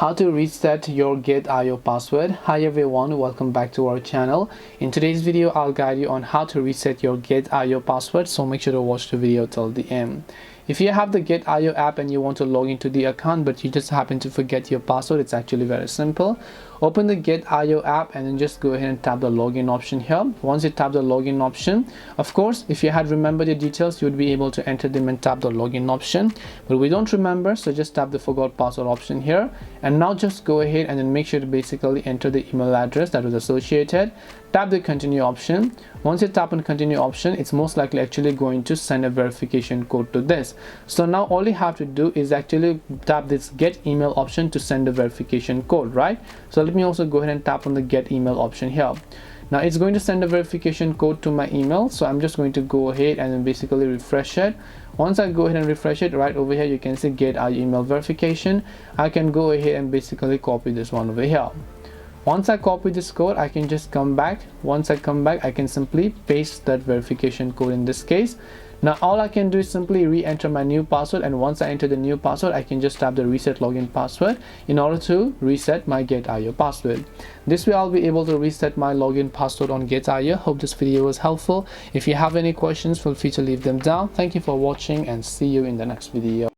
How to reset your Git.io password. Hi everyone, welcome back to our channel. In today's video I'll guide you on how to reset your Git.io password, so make sure to watch the video till the end. If you have the Git.io app and you want to log into the account but you just happen to forget your password, it's actually very simple. Open the Git.io app and then just go ahead and tap the login option here. Once you tap the login option, of course if you had remembered your details you would be able to enter them and tap the login option, but we don't remember, so just tap the forgot password option here. And now just go ahead and then make sure to basically enter the email address that was associated. Tap the continue option. Once you tap on continue option, it's most likely actually going to send a verification code to this. So now all you have to do is actually tap this get email option to send a verification code, right? So let me also go ahead and tap on the get email option here. Now it's going to send a verification code to my email, so I'm just going to go ahead and then basically refresh it. Once I go ahead and refresh it, right over here you can see get our email verification. I can go ahead and basically copy this one over here. Once I copy this code, I can just come back. Once I come back, I can simply paste that verification code in this case. Now all I can do is simply re-enter my new password, and once I enter the new password, I can just tap the reset login password in order to reset my Git.io password. This way I'll be able to reset my login password on Git.io. Hope this video was helpful. If you have any questions, feel free to leave them down. Thank you for watching and see you in the next video.